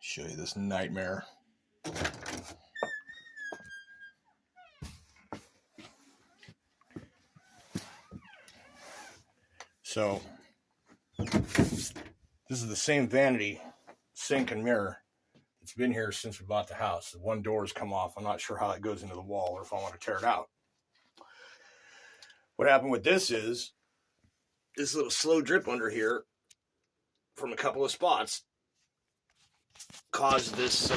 Show you this nightmare. So this is the same vanity, sink and mirror. It's been here since we bought the house. The one door has come off. I'm not sure how it goes into the wall or if I want to tear it out. What happened with this is this little slow drip under here from a couple of spots caused this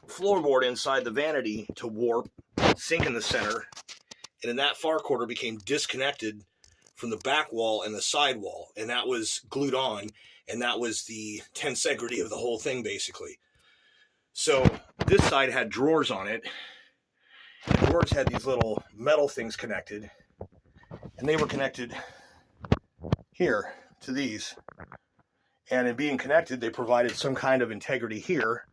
floorboard inside the vanity to warp, sink in the center, and in that far quarter became disconnected from the back wall and the side wall, and that was glued on, and that was the tensegrity of the whole thing, basically. So this side had drawers on it, and the drawers had these little metal things connected, and they were connected here to these, and in being connected, they provided some kind of integrity here,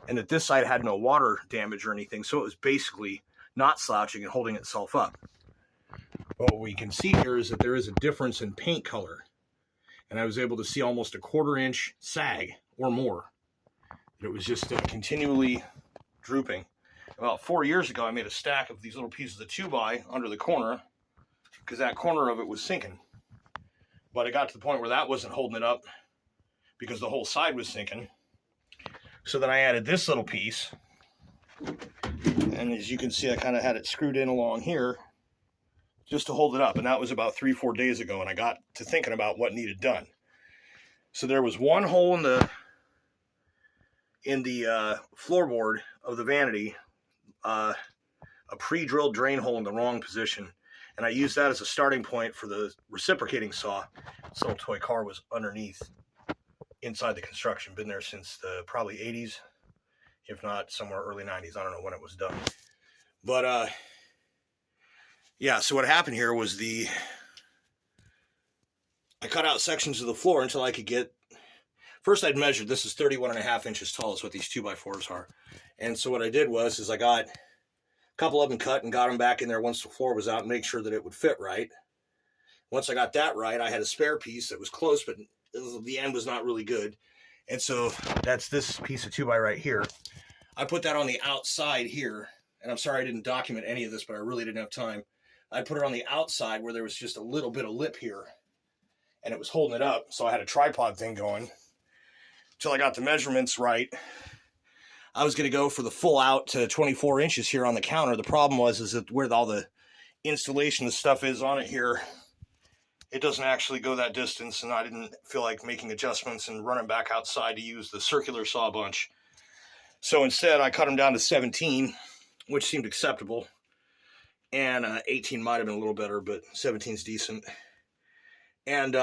and that this side had no water damage or anything, so it was basically not slouching and holding itself up. But what we can see here is that there is a difference in paint color, and I was able to see almost a 1/4 inch sag or more. It was just continually drooping. About 4 years ago, I made a stack of these little pieces of 2x under the corner because that corner of it was sinking. But it got to the point where that wasn't holding it up because the whole side was sinking. So then I added this little piece, and as you can see, I kind of had it screwed in along here just to hold it up, and that was about 3-4 days ago, and I got to thinking about what needed done. So there was one hole in the floorboard of the vanity, a pre-drilled drain hole in the wrong position, and I used that as a starting point for the reciprocating saw. This little toy car was underneath inside the construction, been there since the probably 80s, if not somewhere early 90s. I don't know when it was done, but yeah, so what happened here was I cut out sections of the floor until I could get, first I'd measured, this is 31.5 inches tall is what these 2x4s are. And so what I did was I got a couple of them cut and got them back in there once the floor was out and make sure that it would fit right. Once I got that right, I had a spare piece that was close, but the end was not really good. And so that's this piece of 2x right here. I put that on the outside here, and I'm sorry I didn't document any of this, but I really didn't have time. I put it on the outside where there was just a little bit of lip here, and it was holding it up. So I had a tripod thing going until I got the measurements right. I was going to go for the full out to 24 inches here on the counter. The problem is that where all the installation of stuff is on it here, it doesn't actually go that distance, and I didn't feel like making adjustments and running back outside to use the circular saw bunch. So instead, I cut them down to 17, which seemed acceptable. And 18 might have been a little better, but 17 is decent. And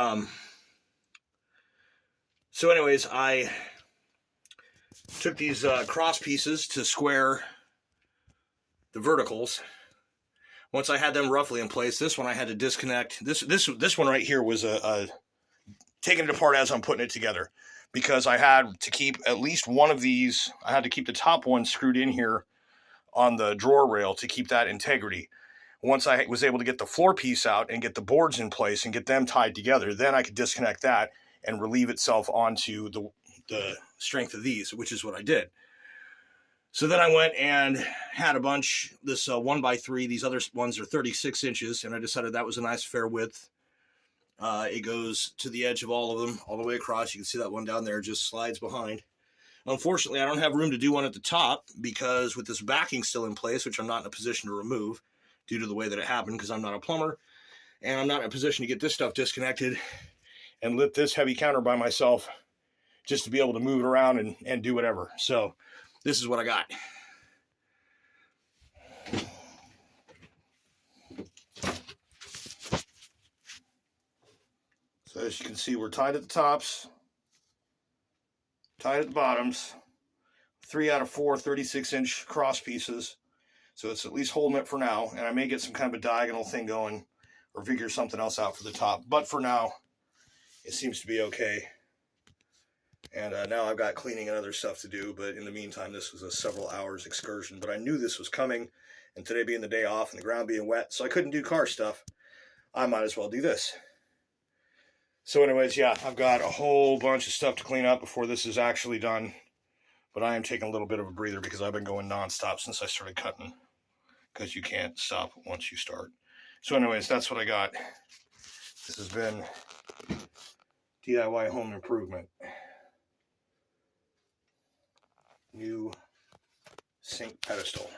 so anyways, I took these cross pieces to square the verticals. Once I had them roughly in place, this one I had to disconnect. This one right here was taking it apart as I'm putting it together, because I had to keep at least one of these. I had to keep the top one screwed in here on the drawer rail to keep that integrity. Once I was able to get the floor piece out and get the boards in place and get them tied together, then I could disconnect that and relieve itself onto the strength of these, which is what I did. So then I went and had a bunch, this 1x3, these other ones are 36 inches, and I decided that was a nice fair width. It goes to the edge of all of them, all the way across. You can see that one down there just slides behind. Unfortunately, I don't have room to do one at the top because with this backing still in place, which I'm not in a position to remove due to the way that it happened, because I'm not a plumber, and I'm not in a position to get this stuff disconnected and lift this heavy counter by myself just to be able to move it around and do whatever. So this is what I got. So as you can see, we're tied at the tops, tied at the bottoms, 3 out of 4 36-inch cross pieces. So it's at least holding it for now, and I may get some kind of a diagonal thing going or figure something else out for the top. But for now, it seems to be okay. And now I've got cleaning and other stuff to do, but in the meantime, this was a several hours excursion. But I knew this was coming, and today being the day off and the ground being wet, so I couldn't do car stuff. I might as well do this. So anyways, yeah, I've got a whole bunch of stuff to clean up before this is actually done. But I am taking a little bit of a breather because I've been going nonstop since I started cutting. Because you can't stop once you start. So anyways, that's what I got. This has been DIY home improvement. New sink pedestal.